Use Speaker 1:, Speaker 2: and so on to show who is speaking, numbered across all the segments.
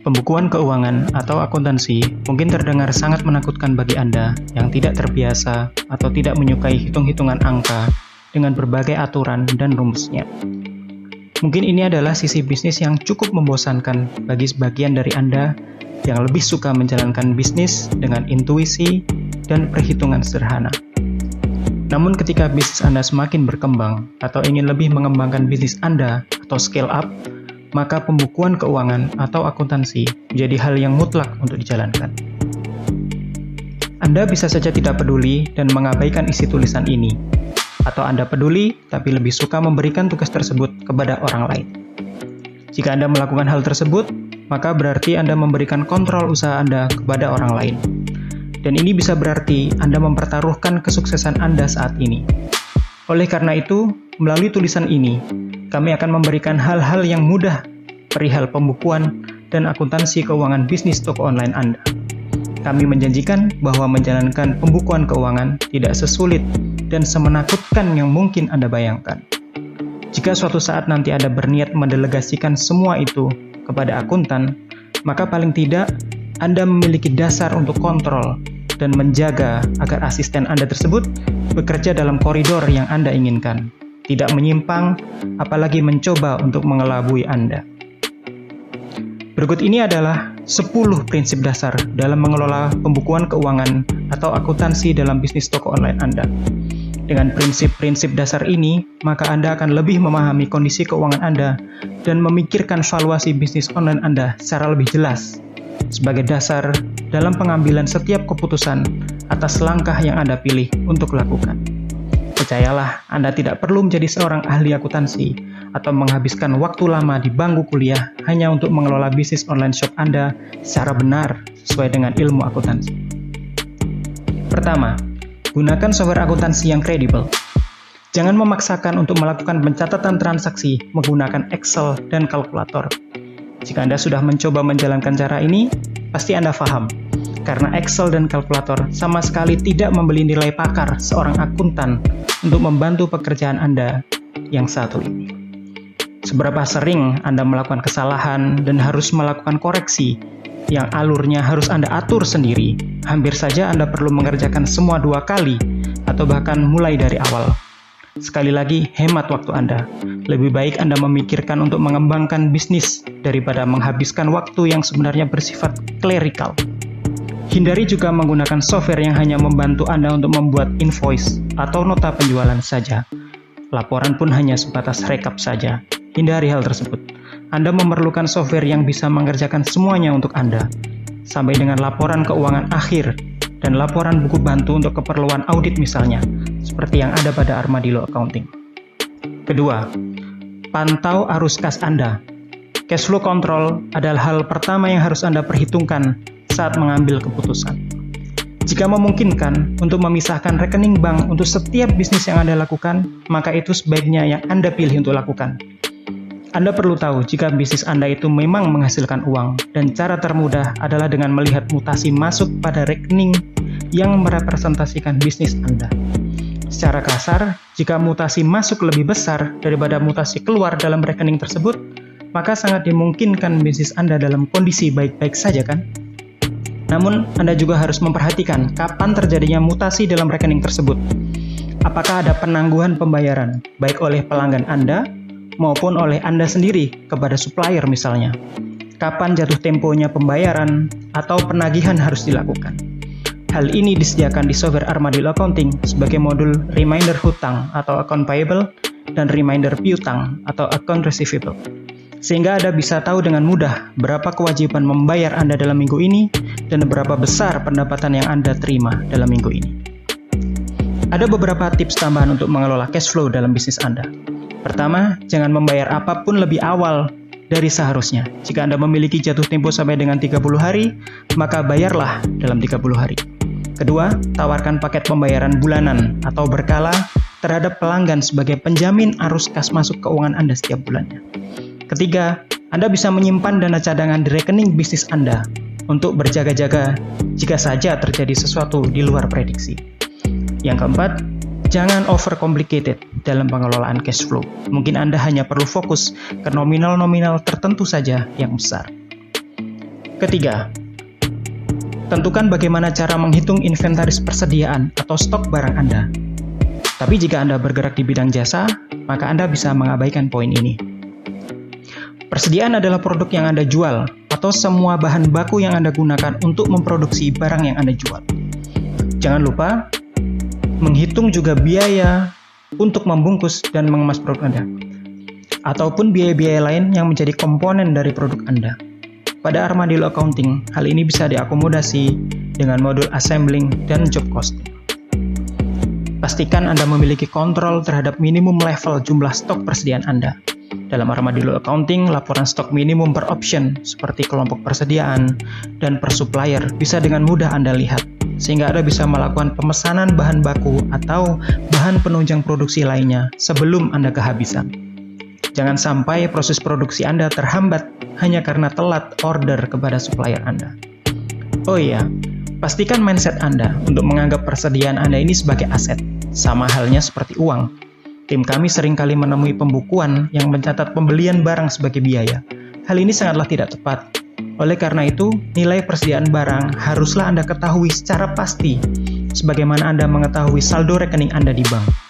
Speaker 1: Pembukuan keuangan atau akuntansi mungkin terdengar sangat menakutkan bagi Anda yang tidak terbiasa atau tidak menyukai hitung-hitungan angka dengan berbagai aturan dan rumusnya. Mungkin ini adalah sisi bisnis yang cukup membosankan bagi sebagian dari Anda yang lebih suka menjalankan bisnis dengan intuisi dan perhitungan sederhana. Namun ketika bisnis Anda semakin berkembang atau ingin lebih mengembangkan bisnis Anda atau scale up, maka pembukuan keuangan atau akuntansi menjadi hal yang mutlak untuk dijalankan. Anda bisa saja tidak peduli dan mengabaikan isi tulisan ini, atau Anda peduli tapi lebih suka memberikan tugas tersebut kepada orang lain. Jika Anda melakukan hal tersebut, maka berarti Anda memberikan kontrol usaha Anda kepada orang lain. Dan ini bisa berarti Anda mempertaruhkan kesuksesan Anda saat ini. Oleh karena itu, melalui tulisan ini, kami akan memberikan hal-hal yang mudah perihal pembukuan dan akuntansi keuangan bisnis toko online Anda. Kami menjanjikan bahwa menjalankan pembukuan keuangan tidak sesulit dan semenakutkan yang mungkin Anda bayangkan. Jika suatu saat nanti Anda berniat mendelegasikan semua itu kepada akuntan, maka paling tidak Anda memiliki dasar untuk kontrol dan menjaga agar asisten Anda tersebut bekerja dalam koridor yang Anda inginkan, tidak menyimpang, apalagi mencoba untuk mengelabui Anda. Berikut ini adalah 10 prinsip dasar dalam mengelola pembukuan keuangan atau akuntansi dalam bisnis toko online Anda. Dengan prinsip-prinsip dasar ini, maka Anda akan lebih memahami kondisi keuangan Anda dan memikirkan valuasi bisnis online Anda secara lebih jelas sebagai dasar dalam pengambilan setiap keputusan atas langkah yang Anda pilih untuk lakukan. Percayalah, Anda tidak perlu menjadi seorang ahli akuntansi atau menghabiskan waktu lama di bangku kuliah hanya untuk mengelola bisnis online shop Anda secara benar sesuai dengan ilmu akuntansi. Pertama, gunakan software akuntansi yang kredibel. Jangan memaksakan untuk melakukan pencatatan transaksi menggunakan Excel dan kalkulator. Jika Anda sudah mencoba menjalankan cara ini, pasti Anda paham. Karena Excel dan kalkulator sama sekali tidak membeli nilai pakar seorang akuntan untuk membantu pekerjaan Anda yang satu ini. Seberapa sering Anda melakukan kesalahan dan harus melakukan koreksi yang alurnya harus Anda atur sendiri, hampir saja Anda perlu mengerjakan semua 2 kali atau bahkan mulai dari awal. Sekali lagi, hemat waktu Anda. Lebih baik Anda memikirkan untuk mengembangkan bisnis daripada menghabiskan waktu yang sebenarnya bersifat clerical. Hindari juga menggunakan software yang hanya membantu Anda untuk membuat invoice atau nota penjualan saja. Laporan pun hanya sebatas rekap saja. Hindari hal tersebut. Anda memerlukan software yang bisa mengerjakan semuanya untuk Anda, sampai dengan laporan keuangan akhir dan laporan buku bantu untuk keperluan audit misalnya, seperti yang ada pada Armadillo Accounting. Kedua, pantau arus kas Anda. Cash flow control adalah hal pertama yang harus Anda perhitungkan saat mengambil keputusan. Jika memungkinkan untuk memisahkan rekening bank untuk setiap bisnis yang Anda lakukan, maka itu sebaiknya yang Anda pilih untuk lakukan. Anda perlu tahu jika bisnis Anda itu memang menghasilkan uang, dan cara termudah adalah dengan melihat mutasi masuk pada rekening yang merepresentasikan bisnis Anda. Secara kasar, jika mutasi masuk lebih besar daripada mutasi keluar dalam rekening tersebut, maka sangat dimungkinkan bisnis Anda dalam kondisi baik-baik saja kan? Namun, Anda juga harus memperhatikan kapan terjadinya mutasi dalam rekening tersebut. Apakah ada penangguhan pembayaran, baik oleh pelanggan Anda maupun oleh Anda sendiri kepada supplier misalnya. Kapan jatuh temponya pembayaran atau penagihan harus dilakukan. Hal ini disediakan di software Armadillo Accounting sebagai modul reminder hutang atau account payable dan reminder piutang atau account receivable. Sehingga Anda bisa tahu dengan mudah berapa kewajiban membayar Anda dalam minggu ini dan berapa besar pendapatan yang Anda terima dalam minggu ini. Ada beberapa tips tambahan untuk mengelola cash flow dalam bisnis Anda. Pertama, jangan membayar apapun lebih awal dari seharusnya. Jika Anda memiliki jatuh tempo sampai dengan 30 hari, maka bayarlah dalam 30 hari. Kedua, tawarkan paket pembayaran bulanan atau berkala terhadap pelanggan sebagai penjamin arus kas masuk keuangan Anda setiap bulannya. Ketiga, Anda bisa menyimpan dana cadangan di rekening bisnis Anda untuk berjaga-jaga jika saja terjadi sesuatu di luar prediksi. Yang keempat, jangan overcomplicated dalam pengelolaan cash flow. Mungkin Anda hanya perlu fokus ke nominal-nominal tertentu saja yang besar. Ketiga, tentukan bagaimana cara menghitung inventaris persediaan atau stok barang Anda. Tapi jika Anda bergerak di bidang jasa, maka Anda bisa mengabaikan poin ini. Persediaan adalah produk yang Anda jual atau semua bahan baku yang Anda gunakan untuk memproduksi barang yang Anda jual. Jangan lupa menghitung juga biaya untuk membungkus dan mengemas produk Anda, ataupun biaya-biaya lain yang menjadi komponen dari produk Anda. Pada Armadillo Accounting, hal ini bisa diakomodasi dengan modul assembling dan job costing. Pastikan Anda memiliki kontrol terhadap minimum level jumlah stok persediaan Anda. Dalam Armadillo Accounting, laporan stok minimum per option seperti kelompok persediaan dan per supplier bisa dengan mudah Anda lihat, sehingga Anda bisa melakukan pemesanan bahan baku atau bahan penunjang produksi lainnya sebelum Anda kehabisan. Jangan sampai proses produksi Anda terhambat hanya karena telat order kepada supplier Anda. Oh iya, pastikan mindset Anda untuk menganggap persediaan Anda ini sebagai aset, sama halnya seperti uang. Tim kami seringkali menemui pembukuan yang mencatat pembelian barang sebagai biaya. Hal ini sangatlah tidak tepat. Oleh karena itu, nilai persediaan barang haruslah Anda ketahui secara pasti, sebagaimana Anda mengetahui saldo rekening Anda di bank.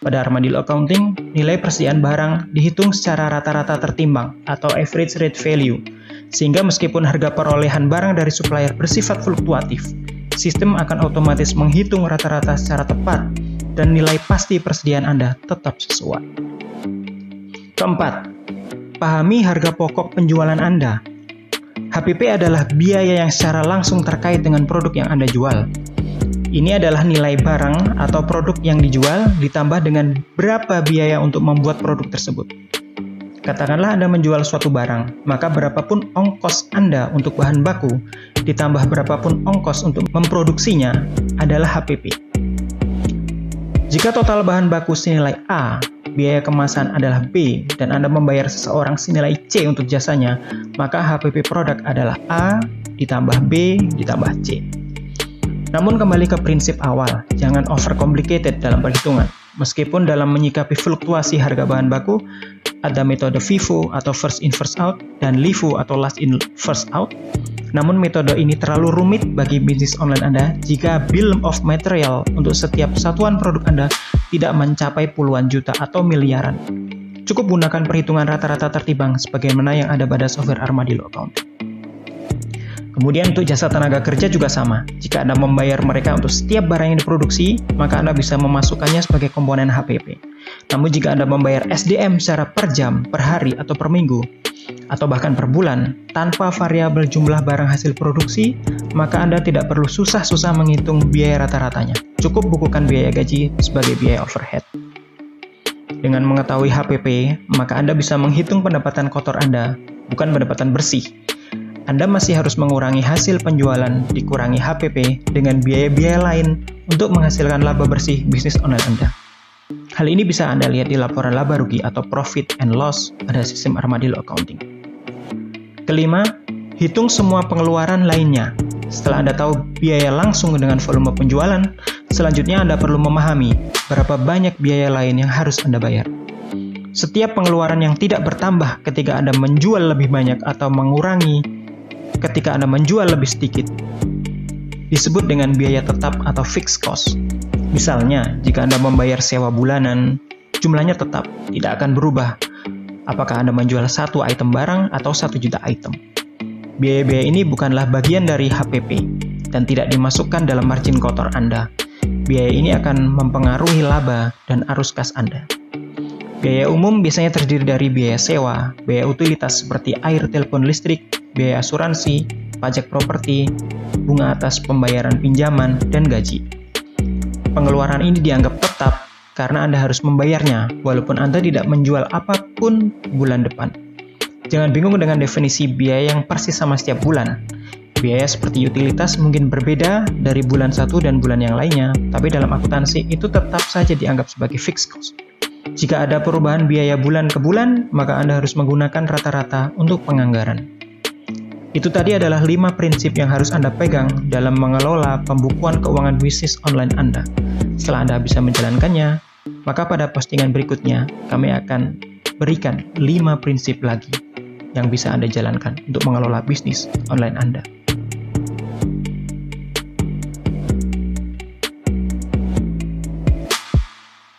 Speaker 1: Pada Armadillo Accounting, nilai persediaan barang dihitung secara rata-rata tertimbang atau average rate value, sehingga meskipun harga perolehan barang dari supplier bersifat fluktuatif, sistem akan otomatis menghitung rata-rata secara tepat dan nilai pasti persediaan Anda tetap sesuai. Keempat, pahami harga pokok penjualan Anda. HPP adalah biaya yang secara langsung terkait dengan produk yang Anda jual. Ini adalah nilai barang atau produk yang dijual ditambah dengan berapa biaya untuk membuat produk tersebut. Katakanlah Anda menjual suatu barang, maka berapapun ongkos Anda untuk bahan baku ditambah berapapun ongkos untuk memproduksinya adalah HPP. Jika total bahan baku senilai A, biaya kemasan adalah B, dan Anda membayar seseorang senilai C untuk jasanya, maka HPP produk adalah A ditambah B ditambah C. Namun kembali ke prinsip awal, jangan overcomplicated dalam perhitungan. Meskipun dalam menyikapi fluktuasi harga bahan baku, ada metode FIFO atau first in first out dan LIFO atau last in first out. Namun metode ini terlalu rumit bagi bisnis online Anda jika bill of material untuk setiap satuan produk Anda tidak mencapai puluhan juta atau miliaran. Cukup gunakan perhitungan rata-rata tertimbang sebagaimana yang ada pada software Armadillo Accounting. Kemudian untuk jasa tenaga kerja juga sama. Jika Anda membayar mereka untuk setiap barang yang diproduksi, maka Anda bisa memasukkannya sebagai komponen HPP. Namun jika Anda membayar SDM secara per jam, per hari, atau per minggu, atau bahkan per bulan, tanpa variabel jumlah barang hasil produksi, maka Anda tidak perlu susah-susah menghitung biaya rata-ratanya. Cukup bukukan biaya gaji sebagai biaya overhead. Dengan mengetahui HPP, maka Anda bisa menghitung pendapatan kotor Anda, bukan pendapatan bersih. Anda masih harus mengurangi hasil penjualan, dikurangi HPP dengan biaya-biaya lain untuk menghasilkan laba bersih bisnis online Anda. Hal ini bisa Anda lihat di laporan laba rugi atau profit and loss pada sistem Armadillo Accounting. Kelima, hitung semua pengeluaran lainnya. Setelah Anda tahu biaya langsung dengan volume penjualan, selanjutnya Anda perlu memahami berapa banyak biaya lain yang harus Anda bayar. Setiap pengeluaran yang tidak bertambah ketika Anda menjual lebih banyak atau mengurangi ketika Anda menjual lebih sedikit disebut dengan biaya tetap atau fixed cost. Misalnya, jika Anda membayar sewa bulanan, jumlahnya tetap, tidak akan berubah apakah Anda menjual 1 item barang atau 1 juta item. Biaya-biaya ini bukanlah bagian dari HPP dan tidak dimasukkan dalam margin kotor Anda. Biaya ini akan mempengaruhi laba dan arus kas Anda. Biaya umum biasanya terdiri dari biaya sewa, biaya utilitas seperti air, telepon, listrik, biaya asuransi, pajak properti, bunga atas pembayaran pinjaman, dan gaji. Pengeluaran ini dianggap tetap karena Anda harus membayarnya walaupun Anda tidak menjual apapun bulan depan. Jangan bingung dengan definisi biaya yang persis sama setiap bulan. Biaya seperti utilitas mungkin berbeda dari bulan satu dan bulan yang lainnya, tapi dalam akuntansi itu tetap saja dianggap sebagai fixed cost. Jika ada perubahan biaya bulan ke bulan, maka Anda harus menggunakan rata-rata untuk penganggaran. Itu tadi adalah 5 prinsip yang harus Anda pegang dalam mengelola pembukuan keuangan bisnis online Anda. Setelah Anda bisa menjalankannya, maka pada postingan berikutnya kami akan berikan 5 prinsip lagi. yang bisa Anda jalankan untuk mengelola bisnis online Anda.